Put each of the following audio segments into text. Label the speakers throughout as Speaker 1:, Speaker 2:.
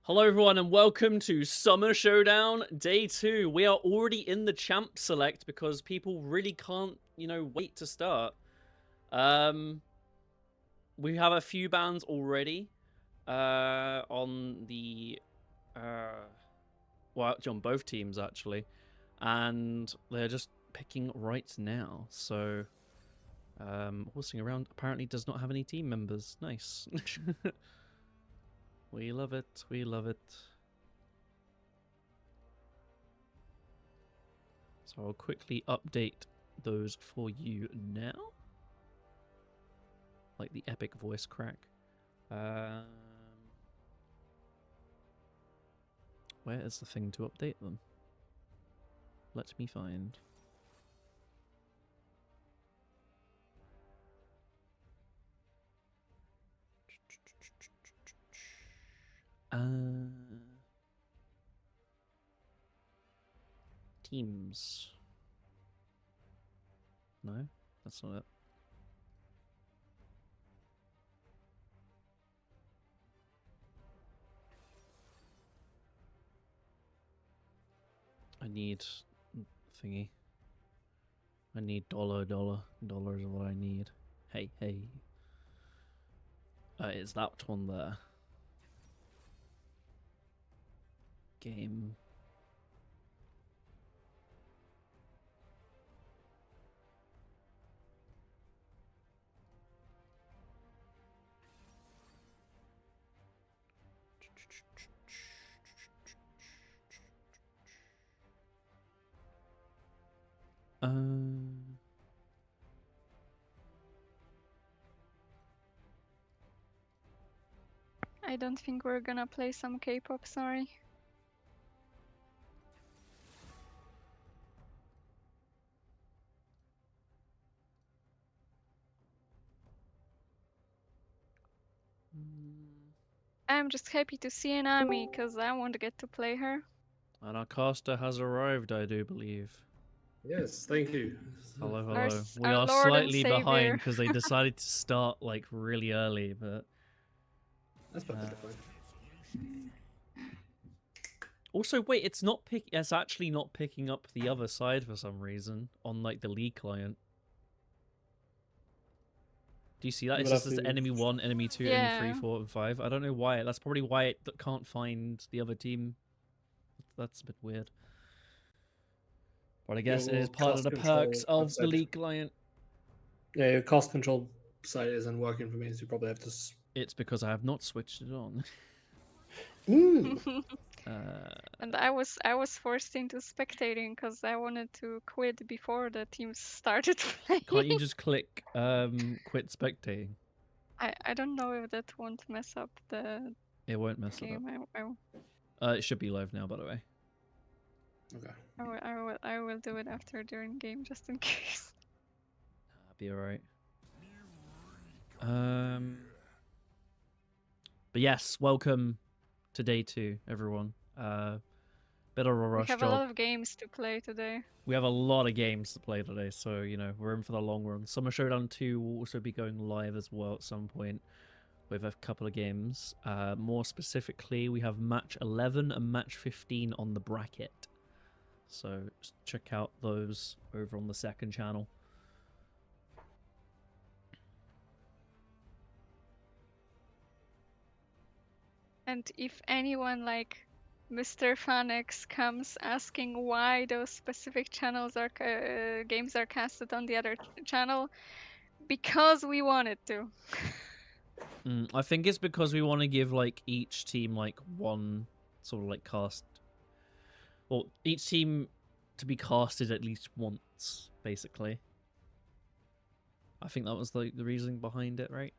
Speaker 1: Hello everyone and welcome to Summer Showdown Day 2. We are already in the champ select because people really can't, wait to start. We have a few bands already on the well, actually on both teams actually. And they're just picking right now. So horsing around apparently does not have any team members. Nice. We love it. We love it. So I'll quickly update those for you now. Like the epic voice crack. Where is the thing to update them? Let me find. Teams. No, that's not it. I need thingy. I need dollars is what I need. Hey. Is that one there? Game.
Speaker 2: I don't think we're gonna play some K-pop, sorry. I'm just happy to see Anami, because I won't get to play her.
Speaker 1: And our caster has arrived, I do believe.
Speaker 3: Yes, thank you.
Speaker 1: Hello. We
Speaker 2: Our
Speaker 1: are
Speaker 2: Lord and
Speaker 1: slightly
Speaker 2: Savior.
Speaker 1: behind because they decided to start like really early, but
Speaker 3: That's perfectly fine.
Speaker 1: Also, wait, it's actually not picking up the other side for some reason on like the League client. Do you see that? It just says enemy 1, enemy 2, enemy 3, 4, and 5. I don't know why. That's probably why it can't find the other team. That's a bit weird. But I guess it is part of the perks of the League client.
Speaker 3: Yeah, your cost control site isn't working for me, so you probably have to...
Speaker 1: It's because I have not switched it on.
Speaker 2: And I was forced into spectating because I wanted to quit before the teams started playing.
Speaker 1: Can't you just click quit spectating?
Speaker 2: I don't know if that won't mess up the
Speaker 1: It won't mess
Speaker 2: game.
Speaker 1: it up. It should be live now, by the way.
Speaker 3: Okay.
Speaker 2: I will do it after during game just in case.
Speaker 1: Be alright. But yes, welcome to day 2, everyone. Bit of a rush job.
Speaker 2: We have a lot of games to play today.
Speaker 1: We have a lot of games to play today, so we're in for the long run. Summer Showdown 2 will also be going live as well at some point with a couple of games. More specifically, we have match 11 and match 15 on the bracket. So just check out those over on the second channel.
Speaker 2: And if anyone like Mr. Fanex comes asking why those specific channels are games are casted on the other channel, because we wanted to.
Speaker 1: I think it's because we want to give like each team like one sort of like cast. Well, each team to be casted at least once, basically. I think that was like the reasoning behind it, right?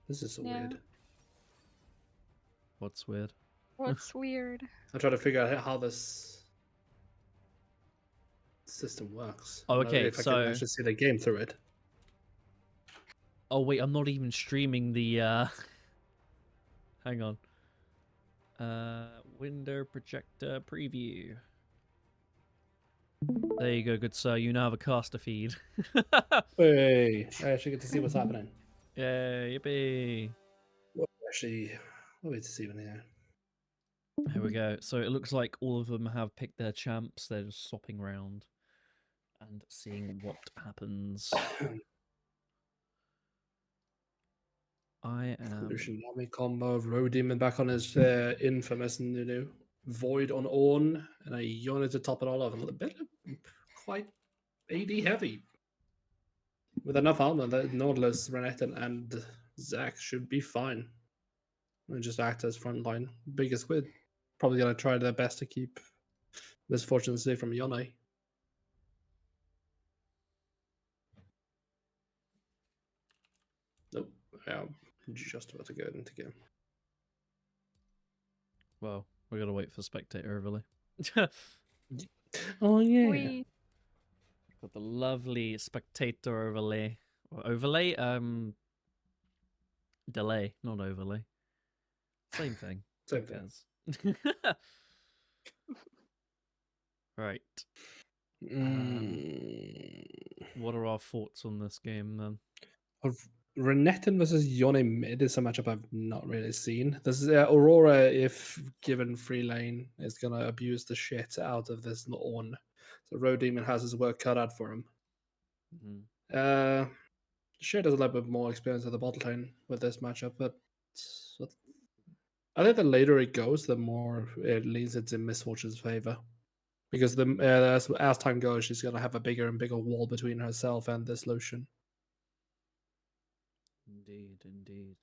Speaker 3: This is so weird.
Speaker 1: What's weird?
Speaker 2: What's weird?
Speaker 3: I'm trying to figure out how this system works.
Speaker 1: Oh, okay,
Speaker 3: if I can actually see the game through it.
Speaker 1: Oh wait, I'm not even streaming the hang on. Window projector preview. There you go, good sir. You now have a caster feed.
Speaker 3: Hey, I actually get to see what's happening.
Speaker 1: Yeah, yippee.
Speaker 3: Well, actually, wait to see when here.
Speaker 1: Here we go. So it looks like all of them have picked their champs. They're just swapping around and seeing what happens. I am.
Speaker 3: Tsunami combo of Road Demon back on his infamous Void on Orn, and a Yone to top it all off. A little bit quite AD heavy. With enough armor, that Nautilus, Renekton, and Zac should be fine. And just act as frontline. Biggest squid. Probably going to try their best to keep Misfortune safe from Yone. Nope. Yeah, I'm just about to go into game.
Speaker 1: Well, we're gonna wait for spectator overlay.
Speaker 3: Oh, yeah.
Speaker 2: We
Speaker 1: Got the lovely spectator overlay. Or overlay? Delay, not overlay. Same thing.
Speaker 3: Same
Speaker 1: Who
Speaker 3: thing.
Speaker 1: cares? Right. What are our thoughts on this game then?
Speaker 3: Renekton versus Yone mid is a matchup I've not really seen. This is Aurora, if given free lane, is gonna abuse the shit out of this Orn. So Road Demon has his work cut out for him.
Speaker 1: Mm-hmm.
Speaker 3: Shade has a little bit more experience at the bottle lane with this matchup, but I think the later it goes, the more it leans into Misfortune's favor. Because as time goes, she's gonna have a bigger and bigger wall between herself and this Lucian.
Speaker 1: Indeed, indeed.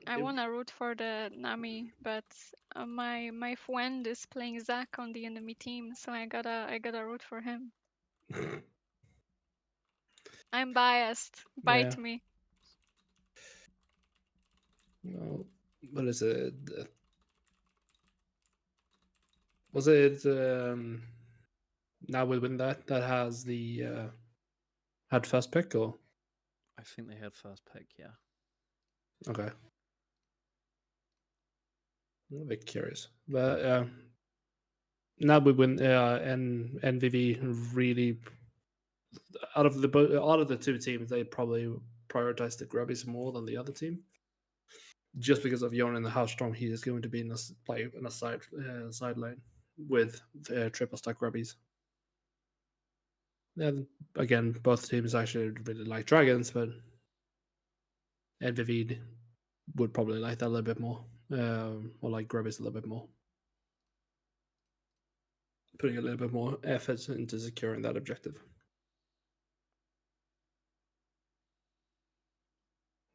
Speaker 2: I want to root for the Nami, but my friend is playing Zac on the enemy team, so I gotta root for him. I'm biased. Bite
Speaker 3: Yeah.
Speaker 2: me.
Speaker 3: Well, what is it? Was it Now we win that has the had first pick, or
Speaker 1: I think they had first pick, yeah.
Speaker 3: okay? I'm a bit curious, but now we win. And NVV really out of the two teams, they probably prioritize the grubbies more than the other team, just because of Yon and how strong he is going to be in this play in a side lane with triple stack grubbies. Yeah, again, both teams actually really like dragons, but NVV would probably like that a little bit more, or like grubbies a little bit more, putting a little bit more effort into securing that objective.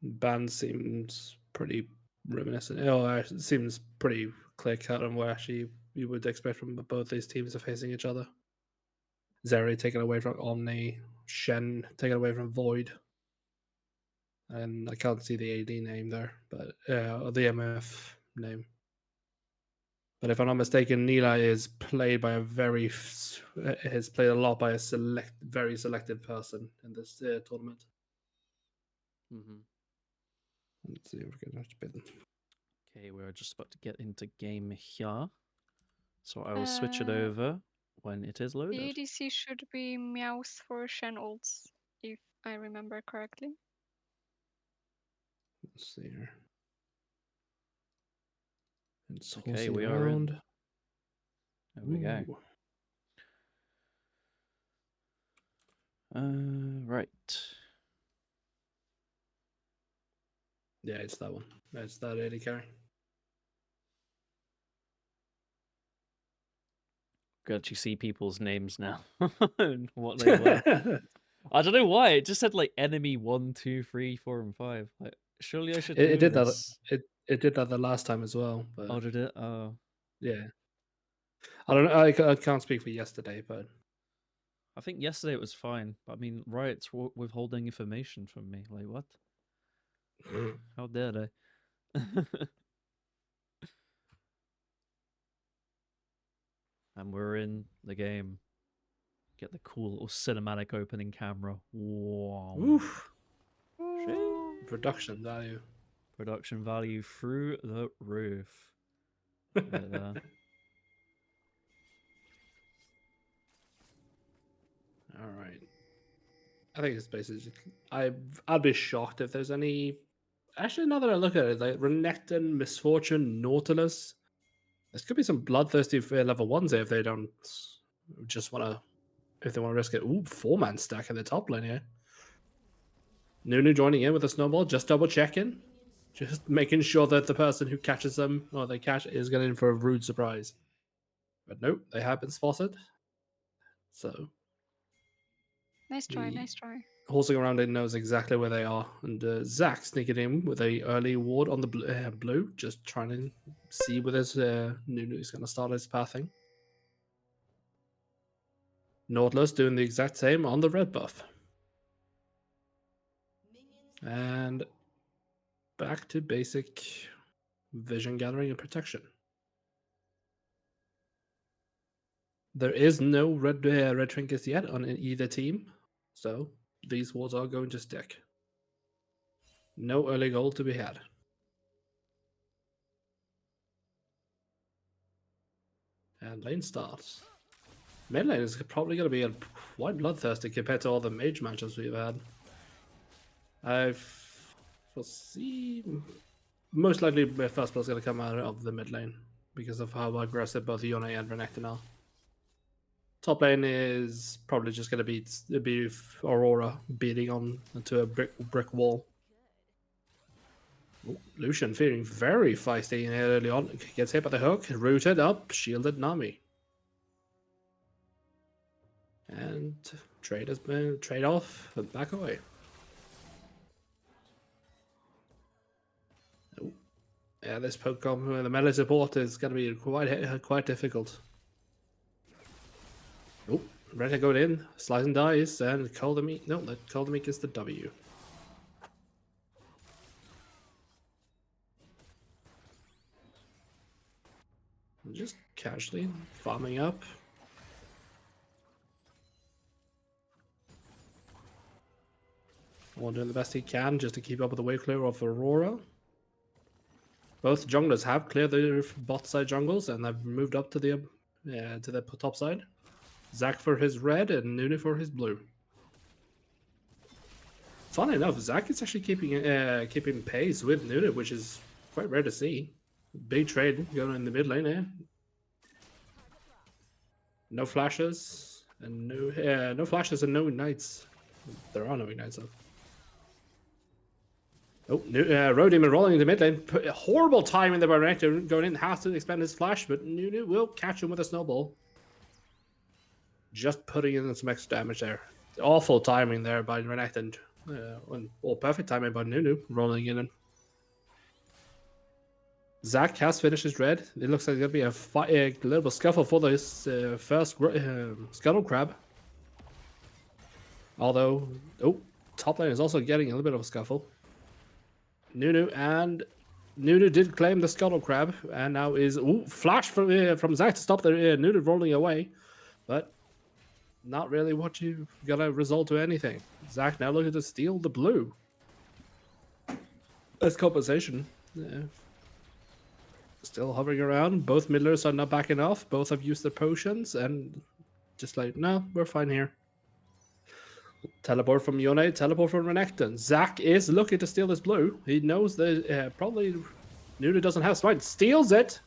Speaker 3: Band seems pretty reminiscent. It seems pretty clear cut on where actually you would expect from both these teams are facing each other. Zeri taken away from Omni, Shen taken away from Void, and I can't see the AD name there, but or the MF name. But if I'm not mistaken, Nila is played by has played a lot by a very selected person in this tournament.
Speaker 1: Mm-hmm.
Speaker 3: Let's see if we can spin.
Speaker 1: Okay, we're just about to get into game here. So I will switch it over when it is
Speaker 2: The
Speaker 1: loaded.
Speaker 2: ADC should be Meows for Shen ults, if I remember correctly.
Speaker 3: Let's see here. It's
Speaker 1: Okay,
Speaker 3: horsey
Speaker 1: we are
Speaker 3: around.
Speaker 1: in. There we go. Right.
Speaker 3: Yeah, it's that one. It's that AD carry.
Speaker 1: Good to see people's names now and what they were. I don't know why it just said like enemy 1, 2, 3, 4, and 5. Like, surely I should know
Speaker 3: it did
Speaker 1: this.
Speaker 3: that. It did that the last time as well. But
Speaker 1: Oh, did it? Oh,
Speaker 3: yeah. I don't know. I can't speak for yesterday, but
Speaker 1: I think yesterday it was fine. But I mean, Riot's withholding information from me. Like, what? How dare they? And we're in the game. Get the cool little cinematic opening camera. Wow.
Speaker 3: oof,
Speaker 2: Ooh.
Speaker 3: production value.
Speaker 1: Production value through the roof. Right there.
Speaker 3: All right. I think it's basically. I'd be shocked if there's any Actually, now that I look at it, like Renekton, Misfortune, Nautilus, there could be some bloodthirsty level 1s there if they don't just want to, if they want to risk it. Ooh, 4-man stack at the top lane here. Nunu joining in with a snowball, just double checking. Just making sure that the person who catches them, or they catch, is going in for a rude surprise. But nope, they have been spotted. So
Speaker 2: Nice try,
Speaker 3: the
Speaker 2: nice try.
Speaker 3: horsing around it knows exactly where they are. And Zach sneaking in with a early ward on the blue, just trying to see where this Nunu is going to start his pathing. Nautilus doing the exact same on the red buff. And back to basic vision gathering and protection. There is no red trinkets yet on either team, so these wards are going to stick. No early gold to be had. And lane starts. Mid lane is probably going to be quite bloodthirsty compared to all the mage matchups we've had. I foresee most likely my first blood is going to come out of the mid lane because of how aggressive both Yone and Renekton are. Top lane is probably just going to be Aurora beating on into a brick wall. Ooh, Lucian feeling very feisty early on. Gets hit by the hook, rooted up, shielded Nami. And trade off and back away. Oh. Yeah, this poke comp with the melee support is going to be quite difficult. Oh, Renta going in, slice and dice, and Coldemik. No, that Coldemik is the W. Just casually farming up. All doing the best he can just to keep up with the wave clear of Aurora. Both junglers have cleared their bot side jungles and they've moved up to the top side. Zac for his red and Nunu for his blue. Funny enough, Zac is actually keeping pace with Nunu, which is quite rare to see. Big trade going in the mid lane here. No flashes and no flashes and no ignites. There are no ignites though. Oh, Road Demon rolling into mid lane. Horrible timing there by Renekton going in. Has to expend his flash, but Nunu will catch him with a snowball. Just putting in some extra damage there. Awful timing there by Renekton. Perfect timing by Nunu rolling in. Zac has finished his red. It looks like there's going to be a little bit scuffle for this first Scuttle Crab. Although, top lane is also getting a little bit of a scuffle. Nunu did claim the Scuttle Crab, and now is flash from Zac to stop the Nunu rolling away, but not really what you gotta result to anything. Zac now looking to steal the blue as compensation. Yeah. Still hovering around. Both midlers are not backing off. Both have used their potions and just like, no, we're fine here. Teleport from Yone, teleport from Renekton. Zac is looking to steal this blue. He knows that probably Nunu doesn't have smite. Steals it.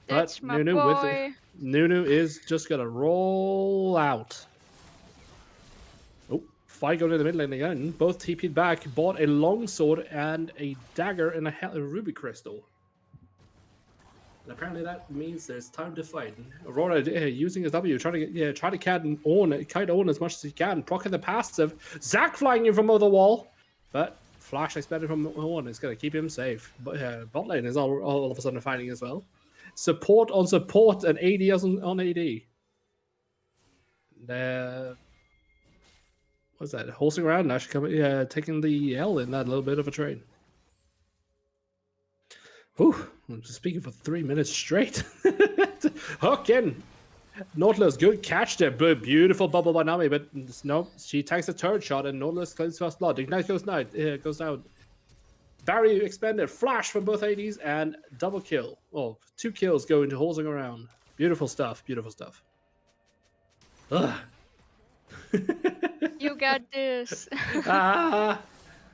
Speaker 2: That's
Speaker 3: but
Speaker 2: my
Speaker 3: Nunu
Speaker 2: boy.
Speaker 3: Nunu is just gonna roll out. Oh, fight going to the mid lane again. Both TP'd back, bought a longsword and a dagger and a ruby crystal. And apparently that means there's time to fight. Aurora using his W, trying to kite on as much as he can. Procking the passive. Zac flying in from over the wall. But flash expected from Orn is going to keep him safe. But bot lane is all of a sudden fighting as well. Support on support and AD on AD. What's that? Horsing around, actually taking the L in that little bit of a trade. Whew, I'm just speaking for 3 minutes straight. Hook in. Nautilus, good catch there. Beautiful bubble by Nami, but no, she takes a third shot and Nautilus claims first blood. Ignite goes down. Barrier expended. Flash from both ADs and double kill. Oh, 2 kills go into horsing around. Beautiful stuff. Beautiful stuff. Ugh.
Speaker 2: You got this.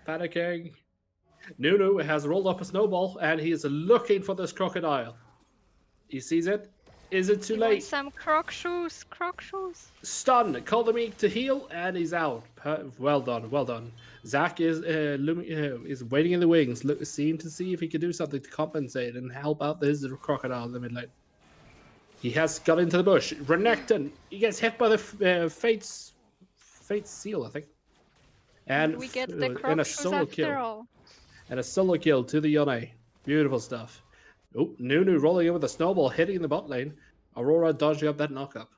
Speaker 3: Panicking. Nunu has rolled up a snowball and he is looking for this crocodile. He sees it. Is it too
Speaker 2: You
Speaker 3: late?
Speaker 2: want some croc shoes? Croc shoes.
Speaker 3: Stun. Call the meek to heal, and he's out. Well done, well done. Zach is waiting in the wings, seeing to see if he can do something to compensate and help out his crocodile in the mid lane. He has got into the bush. Renekton, he gets hit by the Fate's seal, I think. And
Speaker 2: we get the
Speaker 3: and
Speaker 2: croc
Speaker 3: a
Speaker 2: shoes
Speaker 3: solo
Speaker 2: after
Speaker 3: kill.
Speaker 2: all.
Speaker 3: And a solo kill to the Yone. Beautiful stuff. Oh, Nunu rolling in with a snowball, hitting the bot lane. Aurora dodging up that knockup.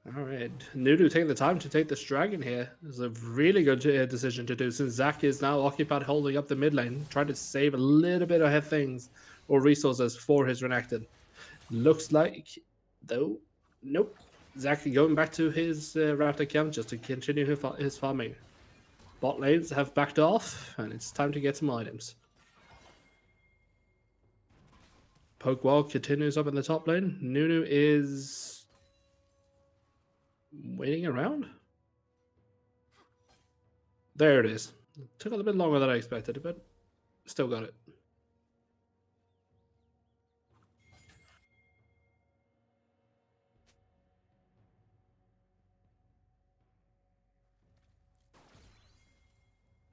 Speaker 3: All right, Nunu taking the time to take this dragon here. It's a really good decision to do, since Zac is now occupied holding up the mid lane, trying to save a little bit of things or resources for his Renekton. Looks like, though, nope. Zac going back to his Raptor camp just to continue his farming. Bot lanes have backed off, and it's time to get some items. Pokewall continues up in the top lane. Nunu is waiting around. There it is. Took a little bit longer than I expected, but still got it.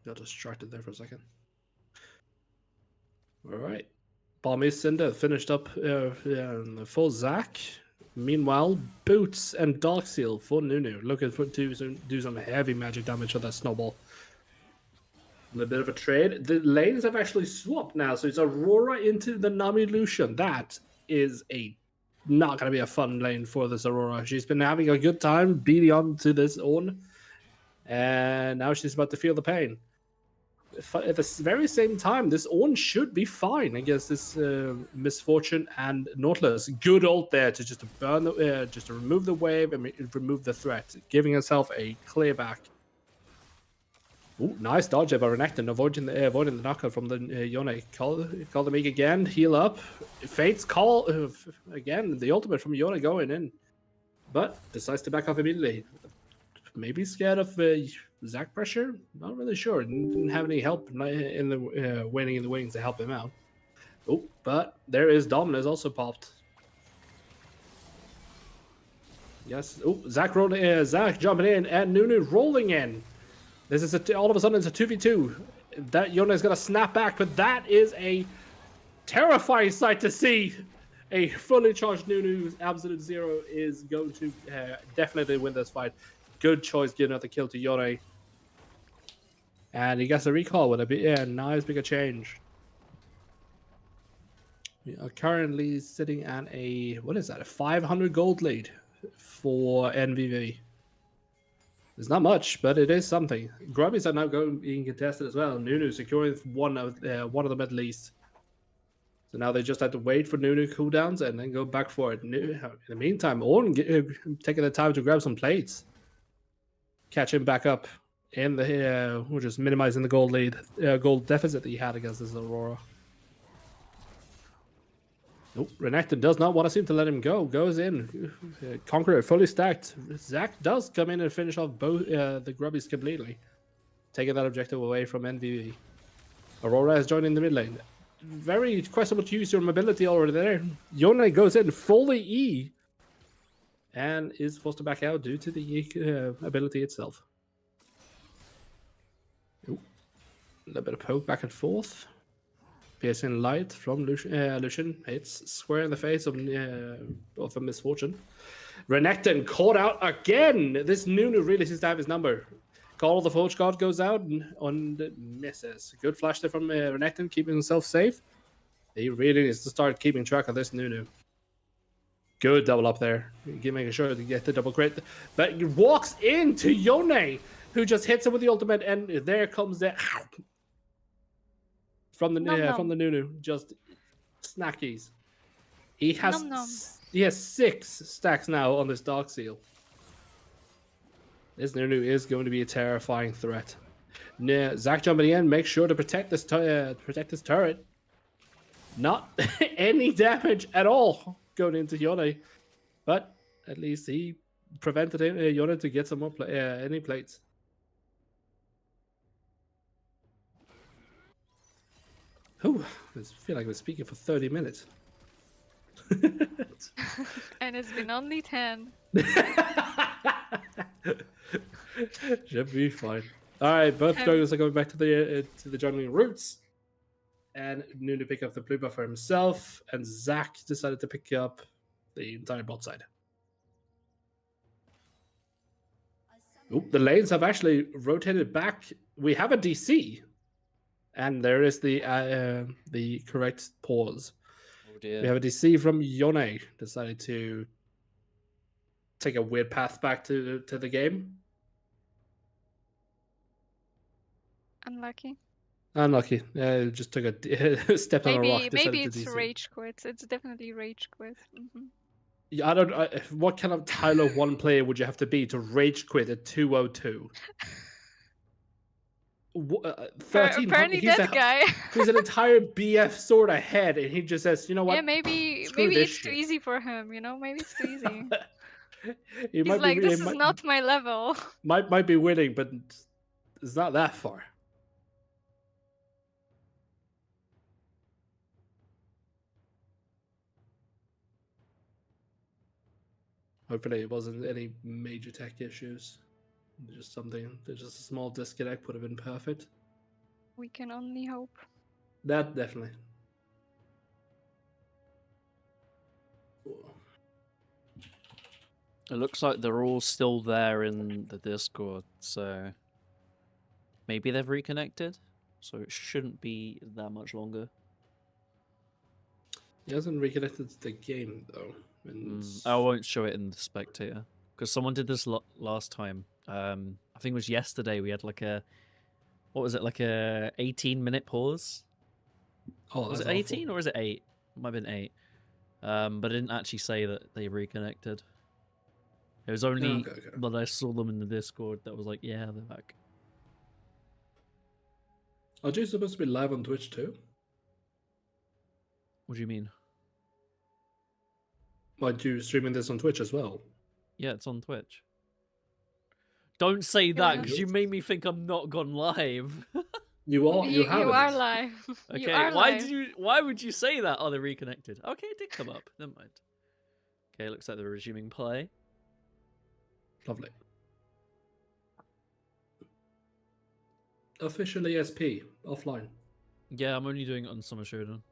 Speaker 3: Got distracted there for a second. All right. Balmy Cinder finished up for Zac. Meanwhile, Boots and Darkseal for Nunu. Looking for to do some heavy magic damage with that snowball. A little bit of a trade. The lanes have actually swapped now, so it's Aurora into the Nami Lucian. That is not going to be a fun lane for this Aurora. She's been having a good time beating on to this Ornn, and now she's about to feel the pain. At the very same time, this Ornn should be fine against this Misfortune and Nautilus. Good ult there to just burn the, just to remove the wave and remove the threat, giving herself a clear back. Ooh, nice dodge by Renekton, avoiding the knockout from the Yone. Call the Meek again, heal up. Fate's call again, the ultimate from Yone going in, but decides to back off immediately. Maybe scared of Zac pressure? Not really sure. Didn't have any help in the waiting in the wings to help him out. Oh, but there is Dominus also popped. Yes. Oh, Zac jumping in and Nunu rolling in. This is all of a sudden it's a 2v2. That Yone is gonna snap back, but that is a terrifying sight to see. A fully charged Nunu Absolute Zero is going to definitely win this fight. Good choice giving out the kill to Yone. And he gets a recall with a nice bigger change. We are currently sitting at a 500 gold lead for NVV. It's not much, but it is something. Grubbies are now being contested as well. Nunu securing one of them at least. So now they just have to wait for Nunu cooldowns and then go back for it. In the meantime, Ornn taking the time to grab some plates. Catch him back up in the we're just minimizing the gold deficit that he had against this Aurora. Nope, Renekton does not want to seem to let him go. Goes in, Conqueror fully stacked. Zac does come in and finish off both the Grubbies completely, taking that objective away from NVV. Aurora is joining the mid lane. Very questionable to use your mobility already there. Yone goes in fully E and is forced to back out due to the ability itself. Ooh. A little bit of poke back and forth. Piercing light from Lucian. Hits square in the face of a Misfortune. Renekton caught out again. This Nunu really seems to have his number. Call of the Forge God goes out and misses. Good flash there from Renekton, keeping himself safe. He really needs to start keeping track of this Nunu. Good double up there. Making sure to get the double crit. But he walks into Yone, who just hits him with the ultimate, and there comes the from the Nunu. Just snackies. He has 6 stacks now on this Darkseal. This Nunu is going to be a terrifying threat. Zac jumping in, make sure to protect this turret. Not any damage at all going into Yone, but at least he prevented Yone to get some more any plates. Oh, I feel like we're speaking for 30 minutes.
Speaker 2: And it's been only 10.
Speaker 3: Should be fine. All right, both jungles are going back to the jungling roots, and Nunu pick up the blue buff for himself, and Zach decided to pick up the entire bot side. Oop, the lanes have actually rotated back. We have a DC, and there is the correct pause.
Speaker 1: Oh dear.
Speaker 3: We have a DC from Yone, decided to take a weird path back to the game.
Speaker 2: Unlucky.
Speaker 3: Unlucky. Just took a step on a rock.
Speaker 2: Maybe
Speaker 3: Decided to
Speaker 2: it's
Speaker 3: DC.
Speaker 2: rage quit. It's definitely rage quit.
Speaker 3: Yeah, I don't. What kind of Tyler 1 player would you have to be to rage quit at 202? 1300.
Speaker 2: Apparently that guy.
Speaker 3: He's an entire BF sword ahead, and he just says, "You know what?
Speaker 2: Yeah, maybe it's too easy for him. You know, maybe it's too easy.
Speaker 3: He's
Speaker 2: like, this is not my level.
Speaker 3: Might be winning, but it's not that far." Hopefully, it wasn't any major tech issues. Just a small disconnect would have been perfect.
Speaker 2: We can only hope.
Speaker 3: That definitely.
Speaker 1: It looks like they're all still there in the Discord, so maybe they've reconnected, so it shouldn't be that much longer.
Speaker 3: He hasn't reconnected to the game though.
Speaker 1: I won't show it in the spectator because someone did this last time. I think it was yesterday. We had like a 18-minute pause.
Speaker 3: Oh,
Speaker 1: was it 18 or is it 8? It might have been 8. But it didn't actually say that they reconnected. It was only that I saw them in the Discord that was like, yeah, they're back.
Speaker 3: Are you supposed to be live on Twitch too?
Speaker 1: What do you mean?
Speaker 3: Aren't you streaming this on Twitch as well?
Speaker 1: Yeah, it's on Twitch. Don't say that because you made me think I'm not gone live.
Speaker 3: You are. You
Speaker 2: are live.
Speaker 1: Okay,
Speaker 2: you are live.
Speaker 1: Why would you say that? Oh, they're reconnected. Okay, it did come up. Never mind. Okay, looks like they're resuming play.
Speaker 3: Lovely. Officially SP offline.
Speaker 1: Yeah, I'm only doing it on Summer Showdown.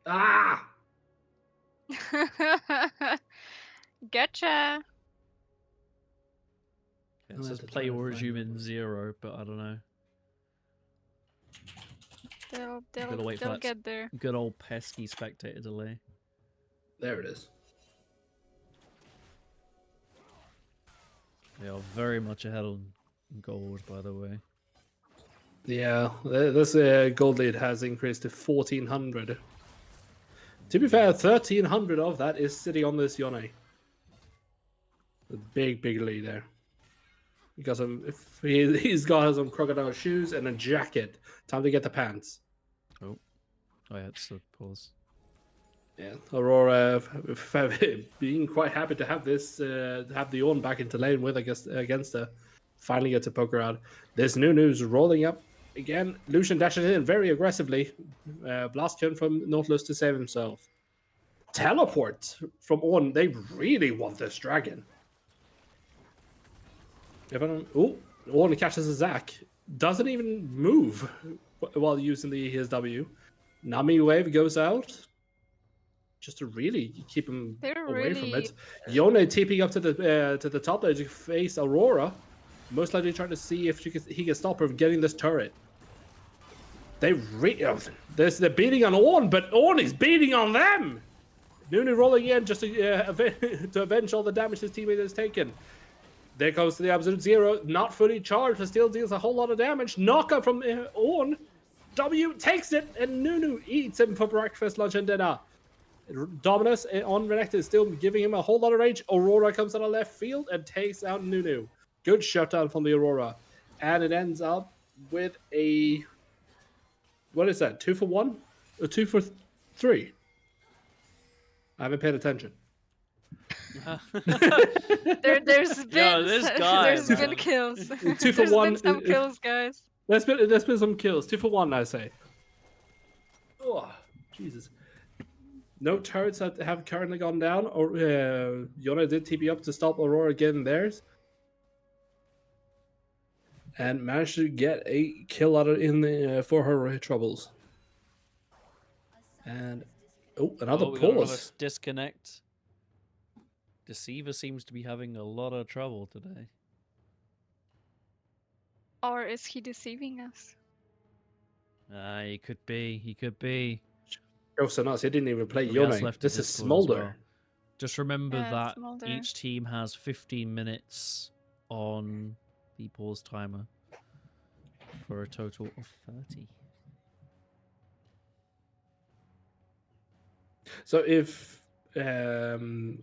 Speaker 3: Ah!
Speaker 2: Gotcha.
Speaker 1: Yeah, it says play or resume in 0, but I don't know.
Speaker 2: They'll get there.
Speaker 1: Good old pesky spectator delay.
Speaker 3: There it is.
Speaker 1: They are very much ahead on gold, by the way.
Speaker 3: Yeah, this gold lead has increased to 1,400. To be fair, 1,300 of that is sitting on this Yone. A big lead there. Because he's got some crocodile shoes and a jacket. Time to get the pants.
Speaker 1: Oh, I had to pause.
Speaker 3: Yeah, Aurora being quite happy to have this, have the Ornn back into lane with, I guess, against her. Finally get to poke her out. This Nunu's rolling up again. Lucian dashes in very aggressively. Blastkill from Nautilus to save himself. Teleport from Ornn. They really want this dragon. Ornn catches a Zac. Doesn't even move while using his W. Nami wave goes out. Just to really keep him away from it. Yone TPing up to the top there to face Aurora. Most likely trying to see if he can stop her from getting this turret. They're beating on Ornn, but Ornn is beating on them. Nunu rolling in just to avenge all the damage his teammate has taken. There goes to the absolute 0. Not fully charged, but still deals a whole lot of damage. Knockout from Ornn. W takes it, and Nunu eats him for breakfast, lunch, and dinner. Dominus on Renekton is still giving him a whole lot of rage. Aurora comes out of left field and takes out Nunu. Good shutdown from the Aurora. And it ends up with a... What is that? 2 for 1? Or 2 for 3? I haven't paid attention.
Speaker 2: There's been
Speaker 1: this guy,
Speaker 2: there's been
Speaker 1: man.
Speaker 2: kills.
Speaker 3: 2 for
Speaker 2: There's
Speaker 3: 1.
Speaker 2: been some kills, guys.
Speaker 3: There's been some kills. 2 for 1, I say. Oh, Jesus. No turrets have currently gone down. Or Yona did TP up to stop Aurora getting theirs, and managed to get a kill out of in the for her troubles. And another
Speaker 1: we got another
Speaker 3: pause.
Speaker 1: disconnect. Deceiver seems to be having a lot of trouble today.
Speaker 2: Or is he deceiving us?
Speaker 1: He could be. He could be.
Speaker 3: Oh, so nuts! He didn't even play
Speaker 1: He has
Speaker 3: Yone.
Speaker 1: left
Speaker 3: This
Speaker 1: his
Speaker 3: is
Speaker 1: Discord as
Speaker 3: Smolder.
Speaker 1: well. Just remember
Speaker 2: Yeah,
Speaker 1: that
Speaker 2: Smolder.
Speaker 1: each team has 15 minutes on the pause timer for a total of 30.
Speaker 3: So if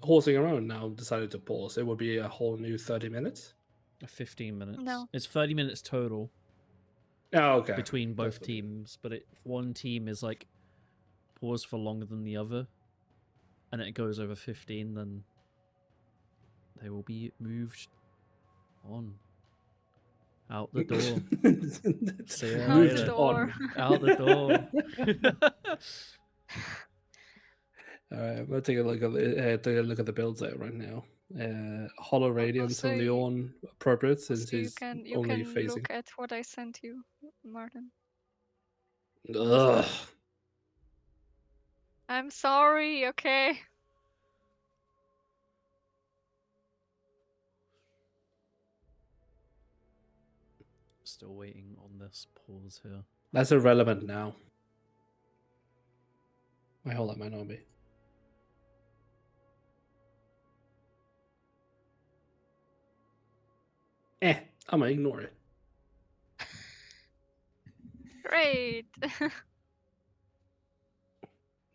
Speaker 3: horsing around now decided to pause, it would be a whole new 30 minutes.
Speaker 1: 15 minutes.
Speaker 2: No.
Speaker 1: It's 30 minutes total
Speaker 3: Oh, okay.
Speaker 1: between both
Speaker 3: That's what-
Speaker 1: teams, but if one team is like paused for longer than the other, and it goes over 15, then they will be moved on. Out the door. See you
Speaker 2: Out the
Speaker 1: later.
Speaker 2: door.
Speaker 1: Out the door.
Speaker 3: All right, I'm gonna take a look at the builds out right now. Hollow Radiance
Speaker 2: Also,
Speaker 3: on Leon appropriate since
Speaker 2: So you
Speaker 3: he's
Speaker 2: can
Speaker 3: only facing.
Speaker 2: look at what I sent you, Martin.
Speaker 3: Ugh.
Speaker 2: I'm sorry, okay?
Speaker 1: Still waiting on this pause here.
Speaker 3: That's irrelevant now. Wait, hold on, might not be. I'm gonna ignore it.
Speaker 2: Great.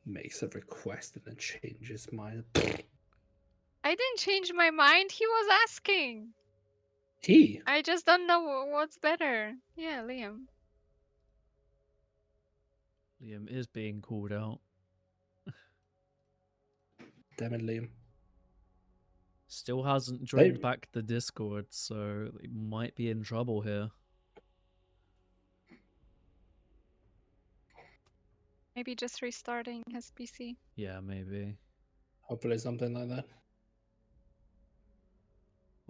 Speaker 3: Makes a request and then changes mind.
Speaker 2: I didn't change my mind. He was asking.
Speaker 3: He.
Speaker 2: I just don't know what's better. Yeah, Liam.
Speaker 1: Liam is being called out.
Speaker 3: Damn it, Liam.
Speaker 1: Still hasn't joined back the Discord, so he might be in trouble here.
Speaker 2: Maybe just restarting his PC.
Speaker 1: Yeah, maybe.
Speaker 3: Hopefully something like that.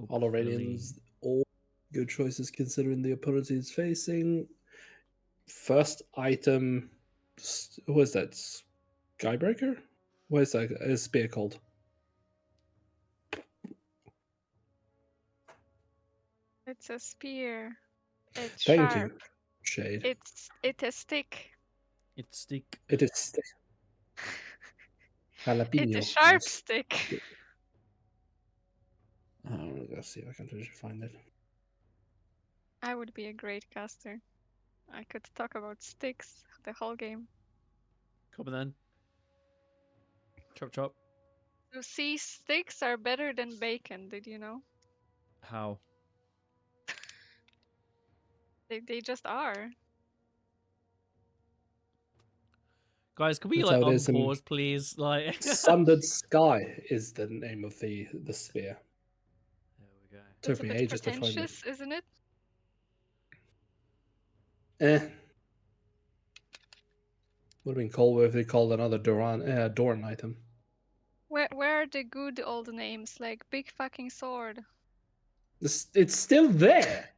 Speaker 3: Hollow
Speaker 1: Hopefully.
Speaker 3: Radiance, all good choices considering the opponent he's facing. First item, what is that? Skybreaker? What is that? A spear called?
Speaker 2: It's a spear. It's
Speaker 3: Thank
Speaker 2: sharp.
Speaker 3: you, Shade.
Speaker 2: It's a stick.
Speaker 1: It's stick.
Speaker 3: It is jalapeno.
Speaker 2: It's a sharp
Speaker 3: Yes.
Speaker 2: stick.
Speaker 3: I'm gonna see if I can find it.
Speaker 2: I would be a great caster. I could talk about sticks the whole game.
Speaker 1: Come on then. Chop chop.
Speaker 2: You see, sticks are better than bacon. Did you know?
Speaker 1: How?
Speaker 2: They just are.
Speaker 1: Guys, can we
Speaker 3: That's
Speaker 1: like
Speaker 3: how it is in-
Speaker 1: unpause, please? Like
Speaker 3: Sundered Sky is the name of the spear.
Speaker 1: There we go.
Speaker 3: Took
Speaker 2: It's a
Speaker 3: me
Speaker 2: bit
Speaker 3: ages to find it.
Speaker 2: pretentious, isn't it?
Speaker 3: Would have been cool if they called another Doran item.
Speaker 2: Where are the good old names like Big Fucking Sword?
Speaker 3: It's still there.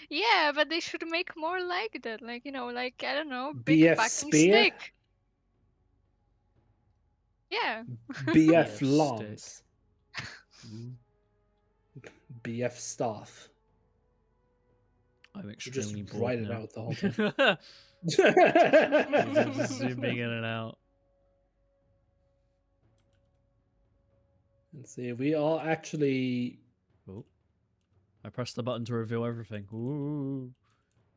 Speaker 2: Yeah, but they should make more like that. Like, you know, like, I don't know, Big
Speaker 3: BF
Speaker 2: Fucking
Speaker 3: Spear?
Speaker 2: Stick. Yeah.
Speaker 3: BF
Speaker 1: stick.
Speaker 3: Lance. BF Staff.
Speaker 1: I'm
Speaker 3: You just
Speaker 1: extremely bored
Speaker 3: write it
Speaker 1: now.
Speaker 3: out the whole time.
Speaker 1: Just zooming in and out.
Speaker 3: And see, we are actually.
Speaker 1: Oh. I pressed the button to reveal everything. Ooh.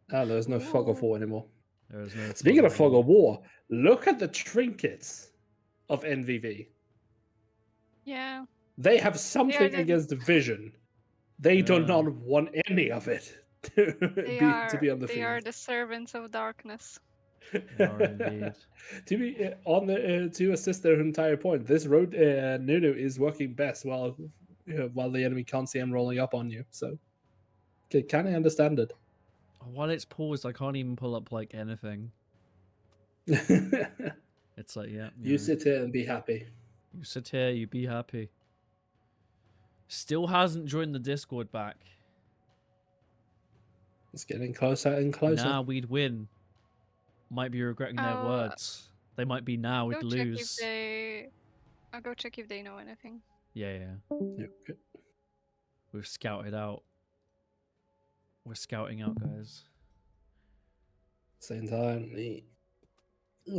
Speaker 3: There's no fog of war anymore.
Speaker 1: There is no
Speaker 3: Speaking of fog of war, look at the trinkets of NVV.
Speaker 2: Yeah.
Speaker 3: They have something
Speaker 2: the-
Speaker 3: against division. They do
Speaker 1: Yeah.
Speaker 3: not want any of it to
Speaker 2: They
Speaker 3: be
Speaker 2: are
Speaker 3: on the
Speaker 2: they
Speaker 3: field.
Speaker 2: are the servants of darkness.
Speaker 1: They are indeed.
Speaker 3: To be on the to assist their entire point, this road Nunu is working best while the enemy can't see him rolling up on you. So, can I understand it?
Speaker 1: While it's paused, I can't even pull up like anything.
Speaker 3: You
Speaker 1: It's like, yeah, you know,
Speaker 3: sit here and be happy.
Speaker 1: you sit here, you be happy. Still hasn't joined the Discord back.
Speaker 3: It's getting closer and closer.
Speaker 1: Now we'd win. Might be regretting their words. They might be now we'd lose.
Speaker 2: I'll go check if they know anything.
Speaker 1: Yeah.
Speaker 3: Okay.
Speaker 1: We've scouted out. We're scouting out, guys.
Speaker 3: Same time.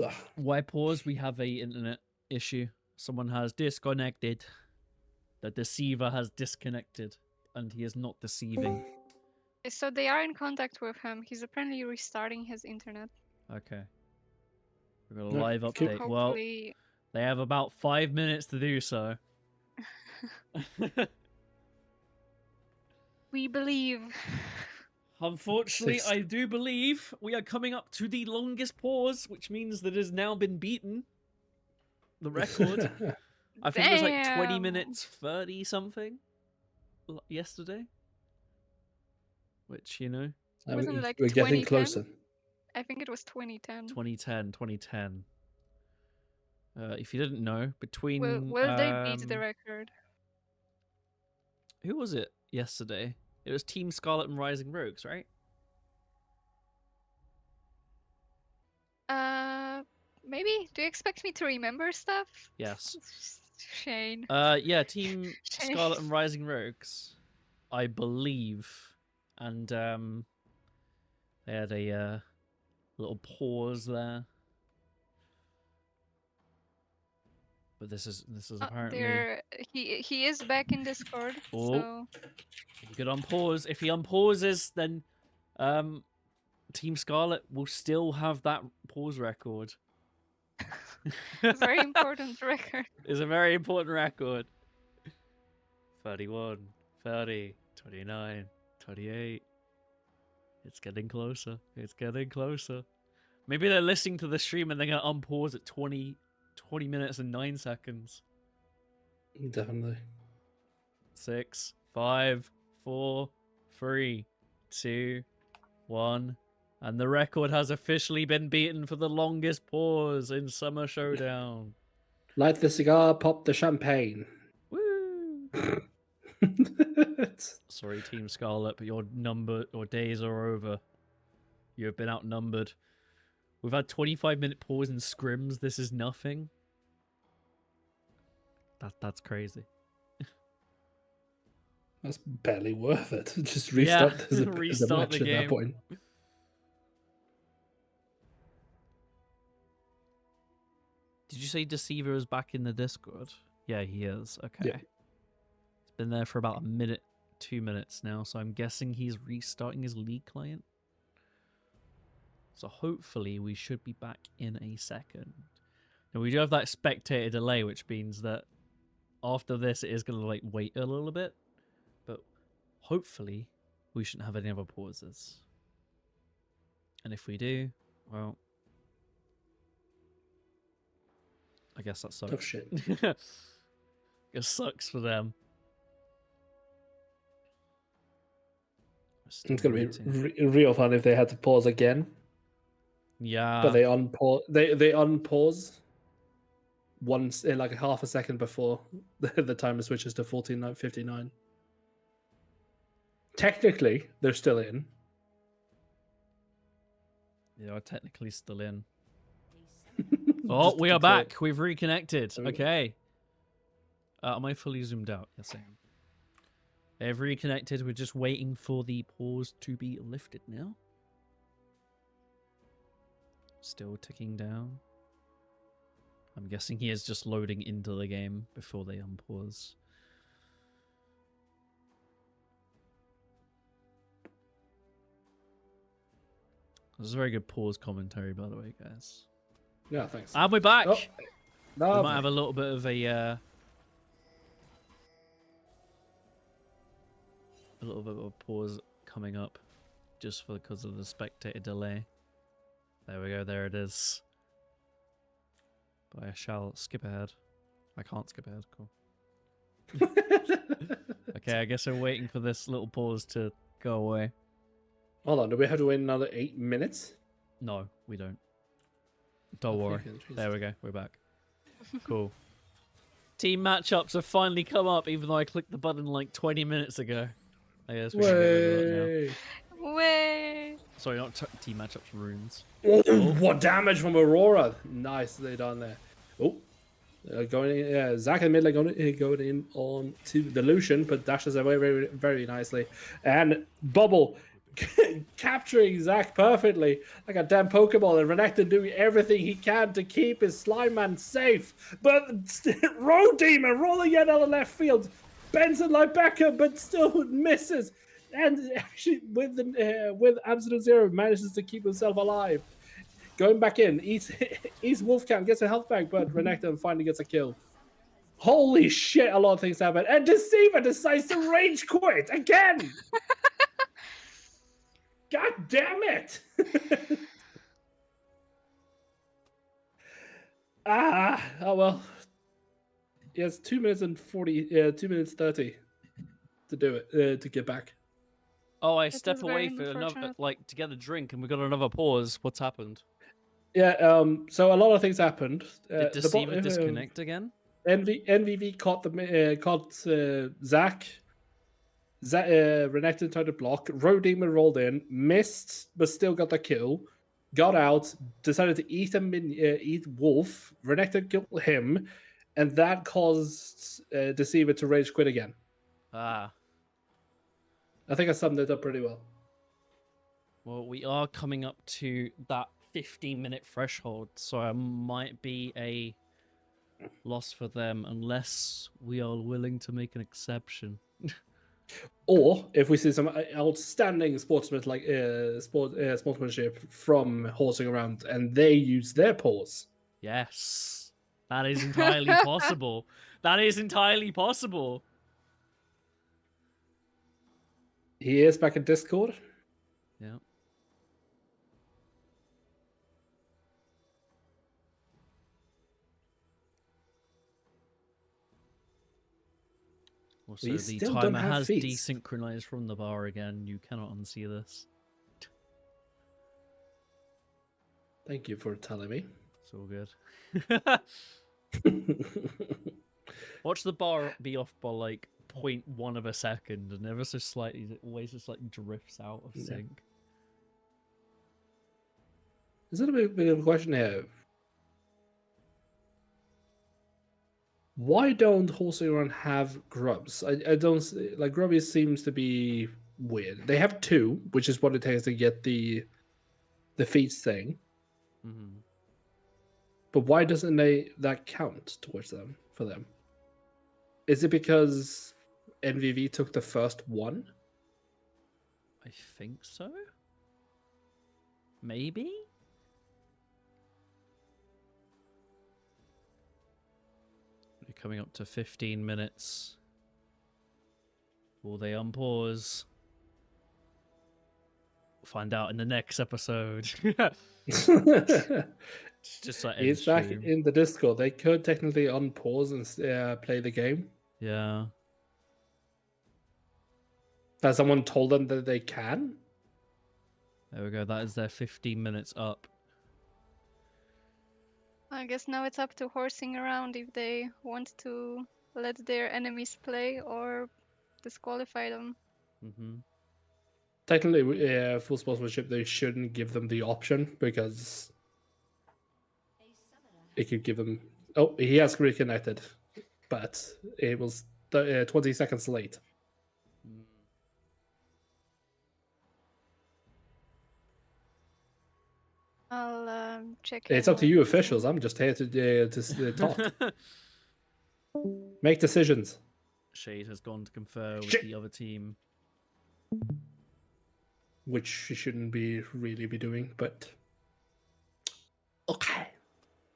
Speaker 3: Ugh.
Speaker 1: Why pause? We have a internet issue. Someone has disconnected. The deceiver has disconnected, and he is not deceiving.
Speaker 2: So they are in contact with him. He's apparently restarting his internet.
Speaker 1: Okay. We've got a live
Speaker 2: So
Speaker 1: update. Well,
Speaker 2: hopefully...
Speaker 1: they have about 5 minutes to do so.
Speaker 2: We believe.
Speaker 1: Unfortunately, I do believe we are coming up to the longest pause, which means that it has now been beaten. The record. I think it was like 20 minutes 30 something yesterday. Which, you know.
Speaker 2: Wasn't it like
Speaker 3: we're getting
Speaker 2: 2010?
Speaker 3: closer.
Speaker 2: I think it was 2010.
Speaker 1: 2010. If you didn't know, between...
Speaker 2: Will they beat the record?
Speaker 1: Who was it yesterday? It was Team Scarlet and Rising Rogues, right?
Speaker 2: Maybe? Do you expect me to remember stuff?
Speaker 1: Yes.
Speaker 2: Shane.
Speaker 1: Yeah, Team Scarlet and Rising Rogues, I believe. And they had a little pause there. But this is apparently
Speaker 2: he is back in Discord.
Speaker 1: Oh.
Speaker 2: So
Speaker 1: he could unpause. If he unpauses, then Team Scarlet will still have that pause record.
Speaker 2: very important record.
Speaker 1: It's a very important record. 31, 30, 29, 28. It's getting closer. It's getting closer. Maybe they're listening to the stream and they're going to unpause at 20 minutes and 9 seconds.
Speaker 3: Definitely.
Speaker 1: 6, 5, 4, 3, 2, 1. And the record has officially been beaten for the longest pause in Summer Showdown.
Speaker 3: Light the cigar, pop the champagne.
Speaker 1: Woo! Sorry, Team Scarlet, but your days are over. You have been outnumbered. We've had 25-minute pause in scrims. This is nothing. That's crazy.
Speaker 3: That's barely worth it. Just restart the match
Speaker 1: the game
Speaker 3: at that point.
Speaker 1: Did you say Deceiver is back in the Discord? Yeah, he is. Okay.
Speaker 3: Yeah.
Speaker 1: He's been there for about a minute, 2 minutes now, so I'm guessing he's restarting his League client. So hopefully we should be back in a second. Now we do have that spectator delay, which means that after this it is going to like wait a little bit. But hopefully we shouldn't have any other pauses. And if we do, well, I guess that sucks.
Speaker 3: Oh shit.
Speaker 1: It sucks for them.
Speaker 3: It's going to be real fun if they had to pause again.
Speaker 1: Yeah.
Speaker 3: But they unpause once in like half a second before the timer switches to 14:59. Technically, they're still in.
Speaker 1: They are technically still in. Oh, we are back. We've reconnected. Okay. Am I fully zoomed out? Yes, I am. They've reconnected. We're just waiting for the pause to be lifted now. Still ticking down. I'm guessing he is just loading into the game before they unpause. This is a very good pause commentary, by the way, guys.
Speaker 3: Yeah, thanks.
Speaker 1: And we're back.
Speaker 3: Oh, no,
Speaker 1: we might have a little bit of a pause coming up, just because of the spectator delay. There we go. There it is. But I shall skip ahead. I can't skip ahead. Cool. Okay, I guess we're waiting for this little pause to go away.
Speaker 3: Hold on, do we have to wait another 8 minutes?
Speaker 1: No, we don't. Don't
Speaker 3: Oh,
Speaker 1: worry.
Speaker 3: thinking,
Speaker 1: There
Speaker 3: Jesus.
Speaker 1: we go. We're back. Cool. Team matchups have finally come up, even though I clicked the button like 20 minutes ago. I guess we can get rid of that now.
Speaker 3: Way.
Speaker 2: Way.
Speaker 1: Sorry, not team matchups, runes.
Speaker 3: Oh,
Speaker 1: Oh.
Speaker 3: what damage from Aurora! Nicely done there. Oh, going in, Zack and Midley going in on to the Lucian, but dashes away very, very nicely. And Bubble capturing Zack perfectly, like a damn Pokeball, and Renekton doing everything he can to keep his slime man safe. But Road Demon rolling in out of left field, bends it like Becca, but still misses. And actually, with Absolute Zero, manages to keep himself alive. Going back in, eats Wolfcamp, gets a health back, but Renekton finally gets a kill. Holy shit, a lot of things happen. And Deceiver decides to rage quit again! God damn it! Oh well. He has 2 minutes and 2 minutes 30 to do it, to get back.
Speaker 1: Oh, I
Speaker 2: It
Speaker 1: step
Speaker 2: is
Speaker 1: away
Speaker 2: very
Speaker 1: for another,
Speaker 2: unfortunate.
Speaker 1: like, to get a drink, and we got another pause. What's happened?
Speaker 3: Yeah, so a lot of things happened.
Speaker 1: Did Deceiver disconnect again?
Speaker 3: NVV caught Zack. Renekton tried to block. Road Demon rolled in, missed, but still got the kill. Got out, decided to eat Wolf. Renekton killed him, and that caused Deceiver to rage quit again.
Speaker 1: Ah.
Speaker 3: I think I summed it up pretty well.
Speaker 1: Well, we are coming up to that 15-minute threshold, so it might be a loss for them unless we are willing to make an exception.
Speaker 3: Or if we see some outstanding sportsmanship from horsing around, and they use their paws.
Speaker 1: Yes. That is entirely possible. That is entirely possible.
Speaker 3: He is back in Discord.
Speaker 1: Yeah. Also,
Speaker 3: We
Speaker 1: the
Speaker 3: still don't
Speaker 1: timer
Speaker 3: have
Speaker 1: has
Speaker 3: feast.
Speaker 1: desynchronized from the bar again. You cannot unsee this.
Speaker 3: Thank you for telling me.
Speaker 1: It's all good. Watch the bar be off by like 0.1 of a second, and ever so slightly, it always just like drifts out of
Speaker 3: Yeah.
Speaker 1: sync.
Speaker 3: Is that a bit of a question here? Why don't horsing around have grubs? I don't like grubby seems to be weird. They have 2, which is what it takes to get the feats thing.
Speaker 1: Mm-hmm.
Speaker 3: But why doesn't that count towards them for them? Is it because NVV took the first one?
Speaker 1: I think so. Maybe? We're coming up to 15 minutes. Will they unpause? We'll find out in the next episode. It's just like
Speaker 3: He's back in the Discord. They could technically unpause and play the game.
Speaker 1: Yeah.
Speaker 3: Has someone told them that they can?
Speaker 1: There we go. That is their 15 minutes up.
Speaker 2: I guess now it's up to horsing around if they want to let their enemies play or disqualify them.
Speaker 1: Mm-hmm.
Speaker 3: Technically, full sportsmanship, they shouldn't give them the option because it could give them. Oh, he has reconnected, but it was 20 seconds late.
Speaker 2: I'll check.
Speaker 3: It's up to you, officials. I'm just here to talk, make decisions.
Speaker 1: Shade has gone to confer with
Speaker 3: Shit.
Speaker 1: the other team.
Speaker 3: Which she shouldn't really be doing, but okay.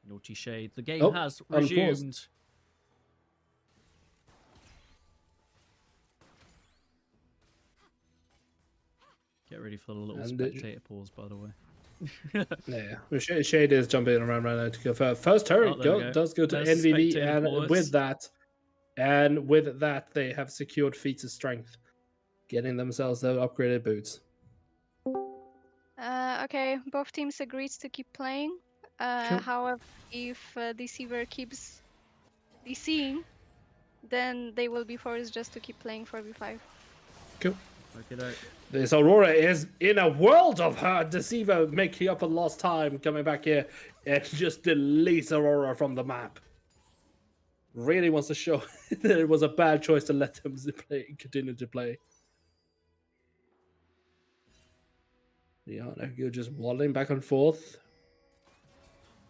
Speaker 1: Naughty Shade. The game
Speaker 3: Oh,
Speaker 1: has
Speaker 3: unpaused.
Speaker 1: resumed. Get ready for the little
Speaker 3: And
Speaker 1: spectator pause, by the way.
Speaker 3: Yeah, Shade is jumping around right now to go first. First turret
Speaker 1: there we go.
Speaker 3: does go to
Speaker 1: There's a
Speaker 3: NVV,
Speaker 1: spectator
Speaker 3: and
Speaker 1: pause.
Speaker 3: with that, they have secured feats of strength, getting themselves their upgraded boots.
Speaker 2: Okay, both teams agreed to keep playing.
Speaker 3: Cool.
Speaker 2: However, if Deceiver keeps DCing, then they will be forced just to keep playing 4v5.
Speaker 3: Cool.
Speaker 1: Okay,
Speaker 3: This Aurora is in a world of hurt. Deceiver making up for lost time, coming back here and just deletes Aurora from the map. Really wants to show that it was a bad choice to let them continue to play. Yeah, you're just waddling back and forth.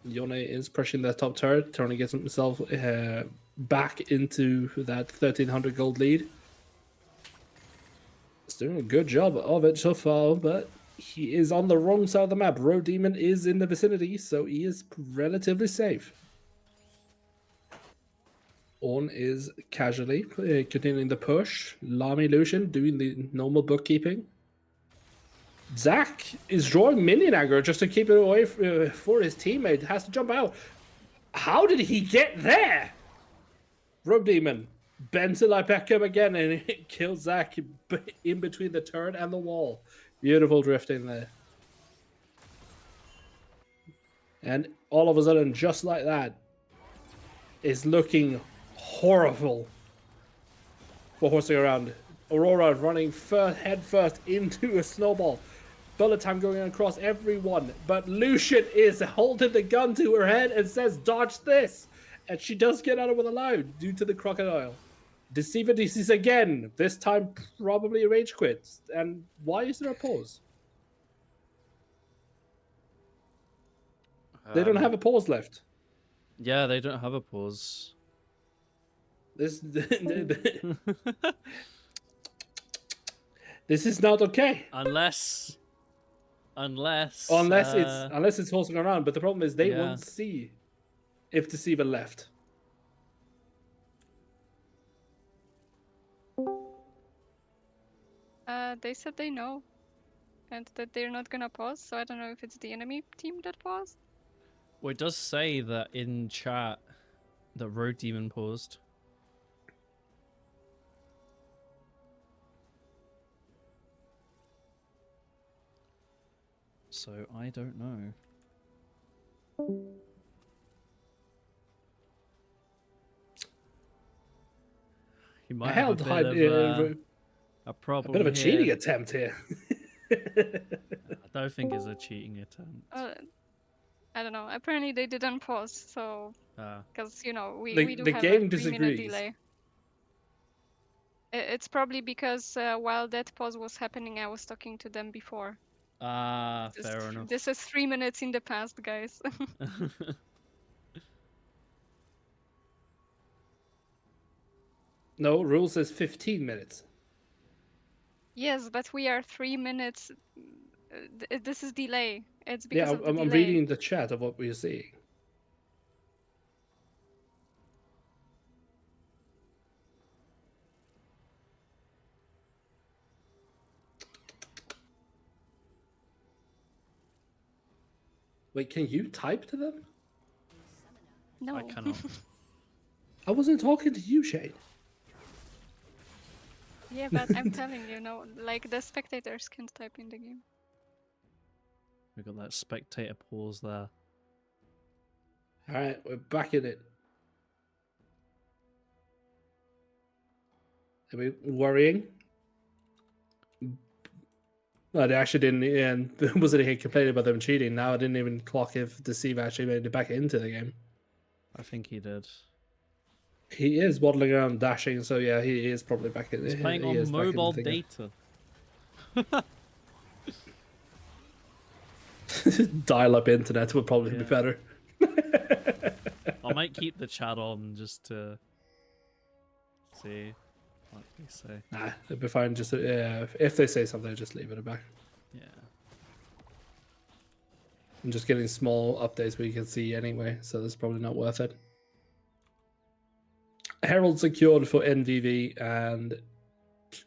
Speaker 3: Yone is pushing that top turret, trying to get himself back into that 1300 gold lead. He's doing a good job of it so far, but he is on the wrong side of the map. Road Demon is in the vicinity, so he is relatively safe. On is casually continuing the push. Lami Lucian doing the normal bookkeeping. Zach is drawing minion aggro just to keep it away for his teammate. Has to jump out. How did he get there? Rogue Demon bends it like Beckham again, and it kills Zach in between the turret and the wall. Beautiful drifting there. And all of a sudden, just like that, is looking horrible for horsing around. Aurora running head first into a snowball. Bullet time going across everyone, but Lucian is holding the gun to her head and says, "Dodge this!" And she does get out of it alive due to the crocodile. Deceiver DCs again, this time probably rage quits. And why is there a pause? They don't have a pause left.
Speaker 1: Yeah, they don't have a pause.
Speaker 3: This is not okay.
Speaker 1: Unless
Speaker 3: it's horsing around, but the problem is they
Speaker 1: yeah.
Speaker 3: won't see if Deceiver left.
Speaker 2: They said they know, and that they're not gonna pause. So I don't know if it's the enemy team that paused.
Speaker 1: Well, it does say that in chat that Road Demon paused. So I don't know. He might have a problem.
Speaker 3: A bit of a
Speaker 1: here.
Speaker 3: cheating attempt here.
Speaker 1: I don't think it's a cheating attempt.
Speaker 2: I don't know. Apparently they didn't pause, so because you know we do
Speaker 3: the
Speaker 2: have
Speaker 3: game
Speaker 2: a 3-minute
Speaker 3: disagrees.
Speaker 2: delay. It's probably because while that pause was happening, I was talking to them before.
Speaker 1: Fair enough.
Speaker 2: This is 3 minutes in the past, guys.
Speaker 3: No, rule says 15 minutes.
Speaker 2: Yes, but we are 3 minutes. This is delay. It's because
Speaker 3: Yeah,
Speaker 2: of the
Speaker 3: I'm
Speaker 2: delay.
Speaker 3: reading the chat of what we're seeing. Wait, can you type to them?
Speaker 2: No.
Speaker 1: I cannot.
Speaker 3: I wasn't talking to you, Shane.
Speaker 2: Yeah, but I'm telling you, no, like the spectators can't type in the game.
Speaker 1: We got that spectator pause there.
Speaker 3: All right, we're back in it. Are we worrying? No, they actually didn't. And was it he complaining about them cheating? Now I didn't even clock if Deceive actually made it back into the game.
Speaker 1: I think he did.
Speaker 3: He is waddling around, dashing. So yeah, he is probably back in.
Speaker 1: He's playing on mobile data.
Speaker 3: Dial-up internet would probably be better.
Speaker 1: I might keep the chat on just to see what they say.
Speaker 3: Nah, it'll be fine. Just if they say something, just leave it back.
Speaker 1: Yeah.
Speaker 3: I'm just getting small updates we can see anyway, so that's probably not worth it. Herald secured for NVV and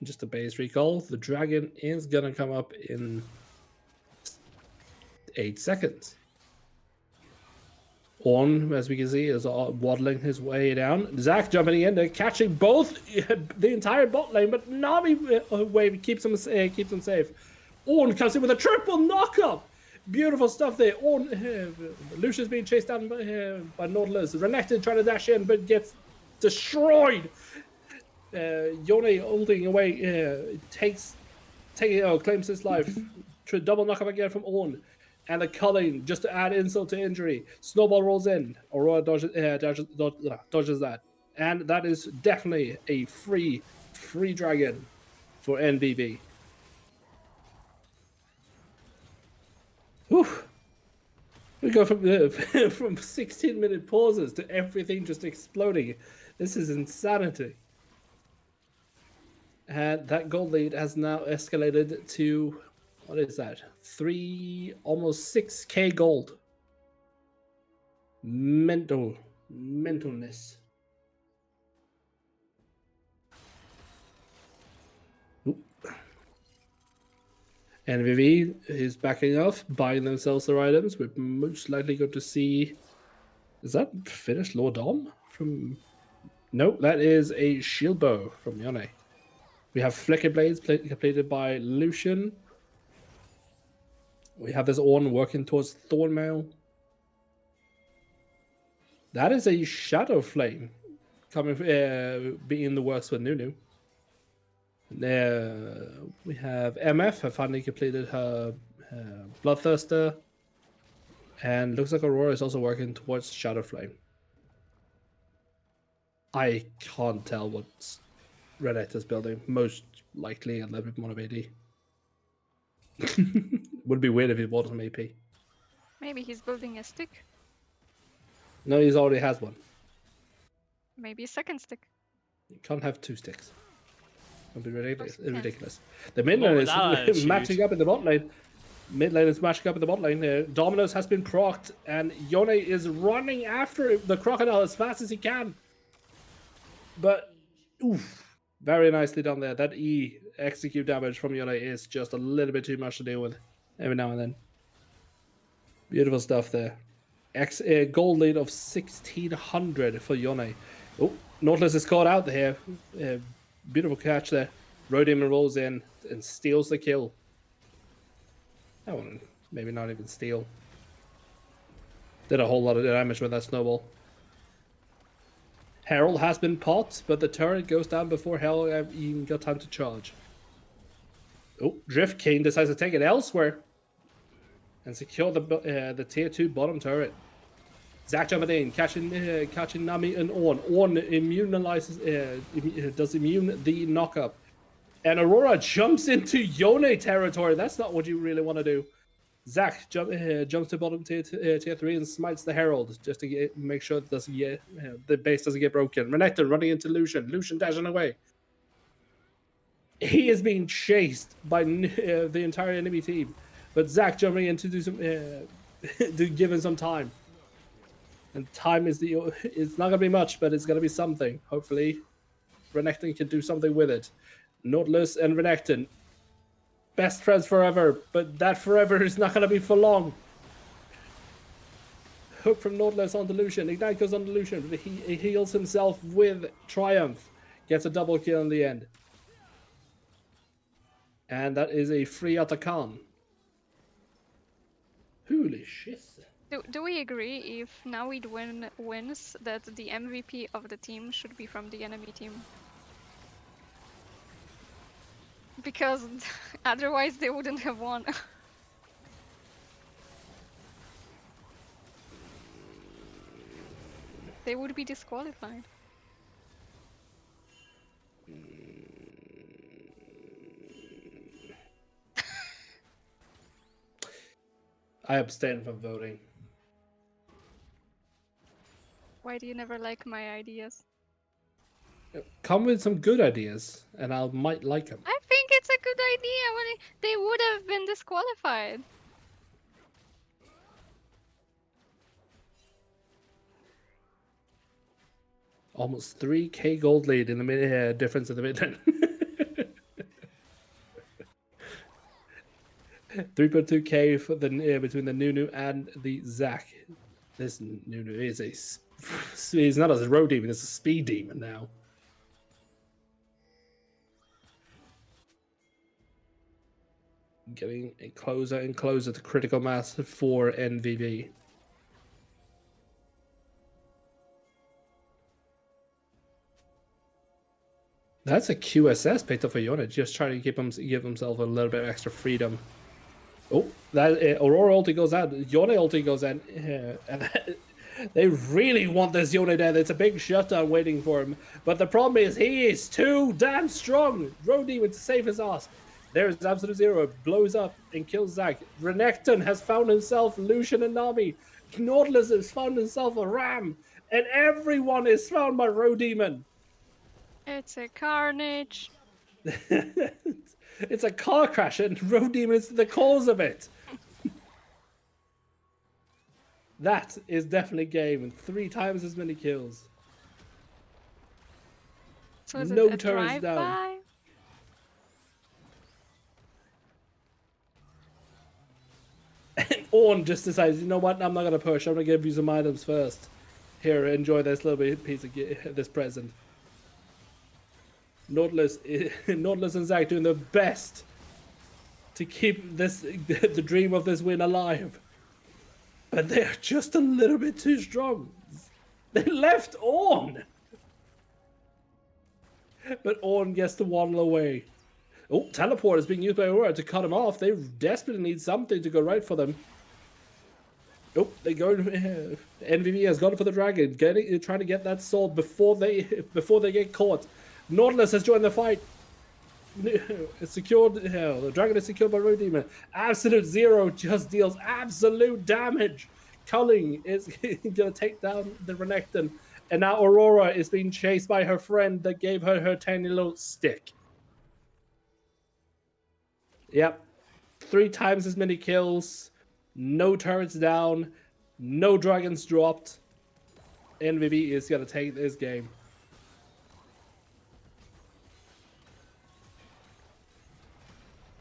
Speaker 3: just a base recall. The dragon is gonna come up in 8 seconds. Ornn, as we can see, is waddling his way down. Zac jumping in there, catching both the entire bot lane, but Nami wave keeps him safe. Ornn comes in with a triple knockup. Beautiful stuff there. Ornn, Lucian's being chased down by Nautilus. Renekton trying to dash in, but gets destroyed. Yone holding away, claims his life. Double knockup again from Ornn. And the culling, just to add insult to injury. Snowball rolls in. Aurora dodges that. And that is definitely a free dragon for NBB. Whew. We go from 16-minute pauses to everything just exploding. This is insanity. And that gold lead has now escalated to, what is that? Almost 6k gold. Mentalness. Oop. NVV is backing off, buying themselves their items. We're most likely going to see... Is that finished Lord Dom? No, that is a shield bow from Yone. We have Flicker Blades completed by Lucian. We have this Ornn working towards Thornmail. That is a Shadow Flame coming, being the worst with Nunu. We have MF have finally completed her Bloodthirster. And looks like Aurora is also working towards Shadow Flame. I can't tell what Renetta's building. Most likely a little bit more of AD. Would be weird if he bought some AP.
Speaker 2: Maybe he's building a stick.
Speaker 3: No, he already has one.
Speaker 2: Maybe a second stick.
Speaker 3: You can't have 2 sticks. That would be ridiculous.
Speaker 2: Yeah.
Speaker 3: Ridiculous. The mid lane is
Speaker 1: attitude.
Speaker 3: matching up in the bot lane. Mid lane is matching up in the bot lane. Dominos has been procced, and Yone is running after the crocodile as fast as he can. But, oof. Very nicely done there. That E execute damage from Yone is just a little bit too much to deal with every now and then. Beautiful stuff there. Gold lead of 1600 for Yone. Oh, Nautilus is caught out there. Beautiful catch there. Rodemon rolls in and steals the kill. That one, maybe not even steal. Did a whole lot of damage with that snowball. Herald has been popped, but the turret goes down before Herald even got time to charge. Oh, Drift King decides to take it elsewhere and secure the tier 2 bottom turret. Zac jumping in, catching Nami and Ornn. Ornn does immune the knockup. And Aurora jumps into Yone territory. That's not what you really want to do. Zac jumps to bottom tier 3 and smites the Herald just to make sure it doesn't the base doesn't get broken. Renekton running into Lucian. Lucian dashing away. He is being chased by the entire enemy team. But Zac jumping in to do some, to give him some time. And time is it's not going to be much, but it's going to be something. Hopefully, Renekton can do something with it. Nautilus and Renekton. Best friends forever, but that forever is not going to be for long. Hook from Nautilus on Lucian. Ignite goes on Lucian, but he heals himself with Triumph. Gets a double kill in the end. And that is a free Atakan. Holy shit.
Speaker 2: Do we agree if now it wins that the MVP of the team should be from the enemy team? Because otherwise they wouldn't have won. They would be disqualified.
Speaker 3: I abstain from voting.
Speaker 2: Why do you never like my ideas?
Speaker 3: Come with some good ideas, and I might like them.
Speaker 2: I think it's a good idea. They would have been disqualified.
Speaker 3: Almost 3k gold lead in the difference in the mid lane. 3.2k for the between the Nunu and the Zac. This Nunu is he's not a road demon, it's a speed demon now. Getting closer and closer to critical mass for NVB. That's a QSS picked up for Yone, just trying to give himself a little bit of extra freedom. Oh, that Aurora ulti goes out. Yone ulti goes in. And they really want this Yone dead. It's a big shutdown waiting for him. But the problem is he is too damn strong. Road Demon to save his ass. There's Absolute Zero. Blows up and kills Zac. Renekton has found himself Lucian and Nami. Nautilus has found himself a Ram. And everyone is found by Road Demon.
Speaker 2: It's a carnage.
Speaker 3: It's a car crash and Road Demon is the cause of it. That is definitely game and 3 times as many kills.
Speaker 2: So is
Speaker 3: No
Speaker 2: it a
Speaker 3: turrets down.
Speaker 2: drive-by?
Speaker 3: And Ornn just decides, you know what, I'm not going to push. I'm going to give you some items first. Here, enjoy this little bit piece of this present. Nautilus and Zac doing their best to keep the dream of this win alive. But they're just a little bit too strong. They left Ornn. But Ornn gets to waddle away. Oh, teleport is being used by Aurora to cut him off. They desperately need something to go right for them. Oh, they go. NVB has gone for the dragon, trying to get that sword before they get caught. Nautilus has joined the fight. It's secured. The dragon is secured by Road Demon. Absolute Zero just deals absolute damage. Culling is gonna take down the Renekton, and now Aurora is being chased by her friend that gave her tiny little stick. Yep, 3 times as many kills. No turrets down. No dragons dropped. NVB is gonna take this game.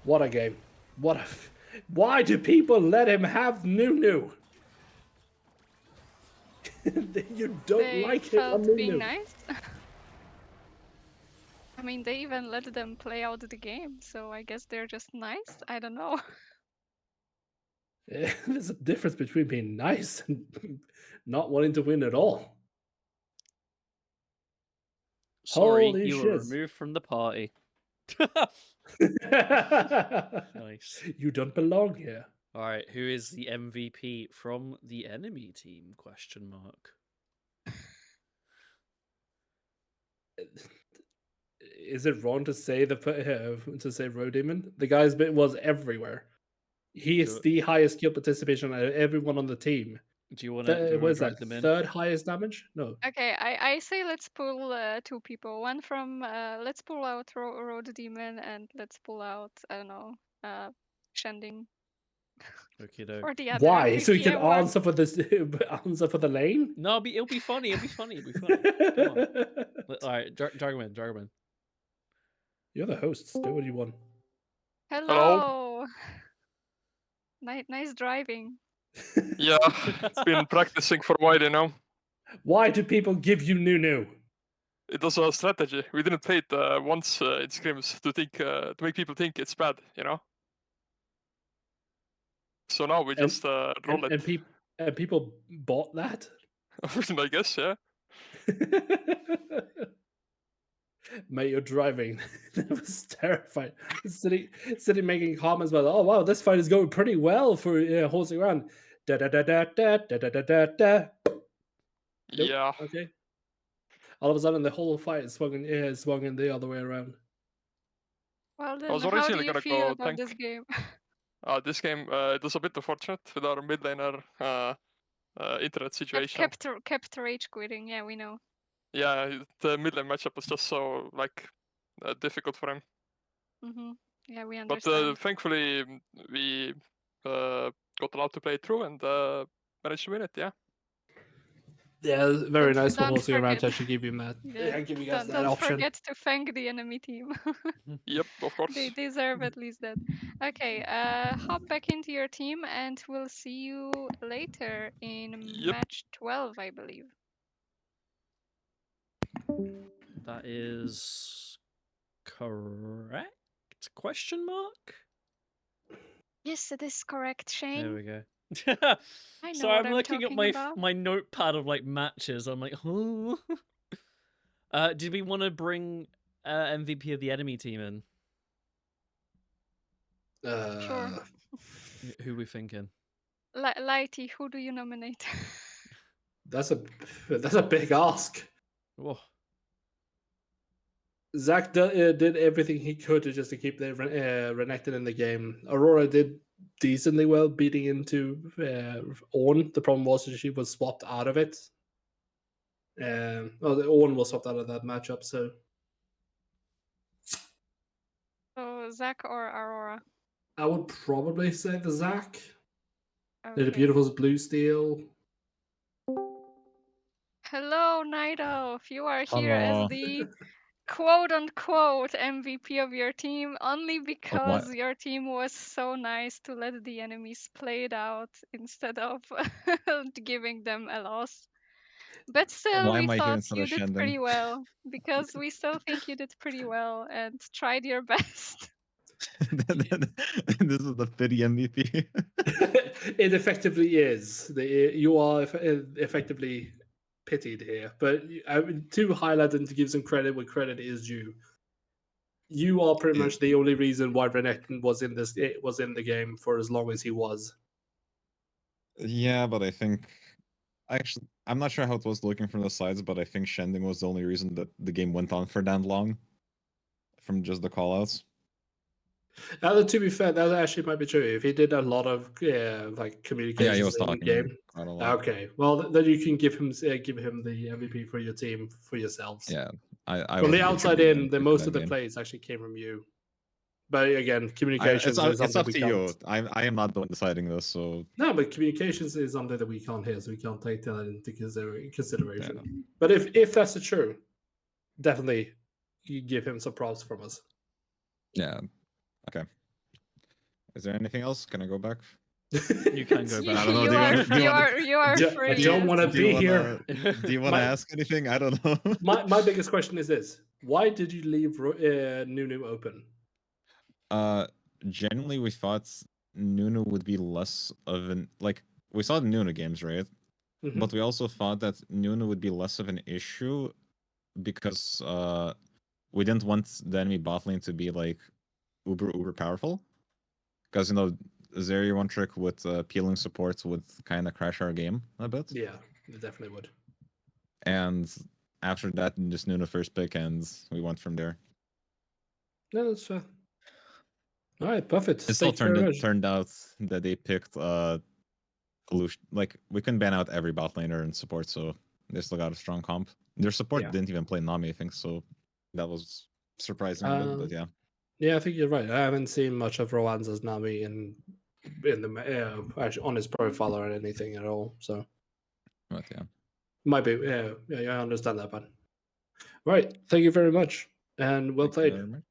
Speaker 3: What a game. Why do people let him have Nunu? You don't
Speaker 2: They
Speaker 3: like it on
Speaker 2: felt being
Speaker 3: Nunu.
Speaker 2: nice. I mean, they even let them play out the game, so I guess they're just nice. I don't know.
Speaker 3: There's a difference between being nice and not wanting to win at all.
Speaker 1: Sorry,
Speaker 3: Holy
Speaker 1: you were
Speaker 3: shit.
Speaker 1: removed from the party. Nice.
Speaker 3: You don't belong here.
Speaker 1: All right, who is the MVP from the enemy team? Question mark.
Speaker 3: Is it wrong to say Road Demon? The guy's was everywhere. He is the highest kill participation out of everyone on the team.
Speaker 1: Do you want to
Speaker 3: What is that?
Speaker 1: drag them in?
Speaker 3: 3rd highest damage? No.
Speaker 2: Okay, I say let's pull 2 people. One from let's pull out Road Demon and let's pull out, I don't know, Shending.
Speaker 1: Okay, doke.
Speaker 2: Or the other
Speaker 3: Why? So
Speaker 2: MVP
Speaker 3: you can
Speaker 2: I want.
Speaker 3: answer for this answer for the lane?
Speaker 1: No, it'll be funny. It'll be funny. It'll be funny. Come on. All right, drag him in. Drag him in.
Speaker 3: You're the hosts. Do what you want.
Speaker 2: Hello. Nice driving.
Speaker 4: Yeah, it's been practicing for a while, you know.
Speaker 3: Why do people give you Nunu?
Speaker 4: It was a strategy. We didn't play it once in scrims to make people think it's bad, you know. So now we just roll it.
Speaker 3: And people bought that?
Speaker 4: I guess, yeah.
Speaker 3: Mate, you're driving. That was terrifying. Sitting making comments about, oh wow, this fight is going pretty well for horsing around. Da da da da da da da da da. Nope.
Speaker 4: Yeah.
Speaker 3: Okay. All of a sudden, the whole fight swung in the other way around.
Speaker 2: Well, then
Speaker 4: was
Speaker 2: how do
Speaker 4: originally
Speaker 2: you
Speaker 4: gonna
Speaker 2: feel
Speaker 4: go
Speaker 2: about
Speaker 4: tank.
Speaker 2: this game?
Speaker 4: This game, it was a bit unfortunate with our mid laner internet situation.
Speaker 2: Kept rage quitting, yeah, we know.
Speaker 4: Yeah, the mid lane matchup was just so difficult for him.
Speaker 2: Yeah, we
Speaker 4: But
Speaker 2: understand.
Speaker 4: thankfully we got allowed to play through and managed to win it. Yeah.
Speaker 3: Yeah, very
Speaker 2: Don't-
Speaker 3: nice for
Speaker 2: don't
Speaker 3: hosting around
Speaker 2: forget.
Speaker 3: to actually give you that.
Speaker 2: Yeah.
Speaker 3: Give you guys that
Speaker 2: Don't
Speaker 3: option.
Speaker 2: forget to thank the enemy team.
Speaker 4: Yep, of course.
Speaker 2: They deserve at least that. Okay, hop back into your team and we'll see you later in
Speaker 4: Yep.
Speaker 2: match 12, I believe.
Speaker 1: That is correct? Question mark?
Speaker 2: Yes, it is correct,
Speaker 1: There
Speaker 2: Shane.
Speaker 1: we go.
Speaker 2: I know
Speaker 1: So
Speaker 2: what
Speaker 1: I'm
Speaker 2: I'm
Speaker 1: looking at
Speaker 2: talking about.
Speaker 1: my notepad of like matches. I'm like, oh. Did we want to bring MVP of the enemy team in?
Speaker 2: Sure.
Speaker 1: Who we thinking?
Speaker 2: Lighty, who do you nominate?
Speaker 3: That's a big ask.
Speaker 1: Whoa.
Speaker 3: Zach did everything he could to keep the Renekton in the game. Aurora did decently well beating into Ornn. The problem was that she was swapped out of it. Well, the Ornn was swapped out of that matchup, so
Speaker 2: So Zach or Aurora?
Speaker 3: I would probably say the Zach. The
Speaker 2: Okay.
Speaker 3: beautiful blue steel.
Speaker 2: Hello, Night Elf. You are here
Speaker 5: Hello.
Speaker 2: as the quote-unquote MVP of your team only because your team was so nice to let the enemies play it out instead of giving them a loss. But still,
Speaker 5: Why
Speaker 2: we
Speaker 5: am I here
Speaker 2: thought
Speaker 5: instead
Speaker 2: you
Speaker 5: of
Speaker 2: did
Speaker 5: Shandong?
Speaker 2: pretty well because we still think you did pretty well and tried your best.
Speaker 5: This is the pity MVP.
Speaker 3: It effectively is. You are effectively pitied here. But to highlight and to give some credit where credit is due, you are pretty much the only reason why Renekton was in the game for as long as he was.
Speaker 5: Yeah, but I think actually I'm not sure how it was looking from the sides, but I think Shandong was the only reason that the game went on for that long. From just the callouts.
Speaker 3: To be fair, that actually might be true. If he did a lot of like communications
Speaker 5: Yeah, he was
Speaker 3: in
Speaker 5: talking
Speaker 3: game.
Speaker 5: quite a lot.
Speaker 3: Okay, well then you can give him the MVP for your team for yourselves.
Speaker 5: Yeah, I
Speaker 3: From
Speaker 5: was
Speaker 3: the
Speaker 5: a big
Speaker 3: outside
Speaker 5: fan of
Speaker 3: in, the
Speaker 5: MVP
Speaker 3: most
Speaker 5: that
Speaker 3: of the
Speaker 5: game.
Speaker 3: plays actually came from you. But again, communications is
Speaker 5: It's
Speaker 3: something
Speaker 5: up
Speaker 3: we
Speaker 5: to
Speaker 3: can't.
Speaker 5: you. I am not the one deciding this, so
Speaker 3: No, but communications is something that we can't hear, so we can't take that into consideration.
Speaker 5: Yeah.
Speaker 3: But if that's the true, definitely you give him some props from us.
Speaker 5: Yeah. Okay. Is there anything else? Can I go back?
Speaker 1: You can go back.
Speaker 5: I don't know.
Speaker 2: You are free.
Speaker 3: I don't want to be here.
Speaker 5: Do you want to ask anything? I don't know.
Speaker 3: My biggest question is this: why did you leave Nunu open?
Speaker 5: Generally, we thought Nunu would be less of an we saw the Nunu games, right?
Speaker 3: Mhm.
Speaker 5: But we also thought that Nunu would be less of an issue because we didn't want the enemy bot lane to be like uber powerful. Because Zeri one trick with peeling supports would kind of crash our game a bit.
Speaker 3: Yeah, it definitely would.
Speaker 5: And after that, just Nunu first pick, and we went from there.
Speaker 3: No, that's fair. All right, perfect.
Speaker 5: It still
Speaker 3: Thank you very much.
Speaker 5: turned out that they picked pollution. Like we couldn't ban out every bot laner and support, so they still got a strong comp. Their support
Speaker 3: Yeah.
Speaker 5: didn't even play Nami, I think, so that was surprising a bit. But yeah,
Speaker 3: Yeah, I think you're right. I haven't seen much of Rowanza's Nami in the actually on his profile or anything at all. So
Speaker 5: but yeah,
Speaker 3: might be. Yeah, I understand that, man. Right. Thank you very much, and well
Speaker 5: Thank you
Speaker 3: played.
Speaker 5: very much.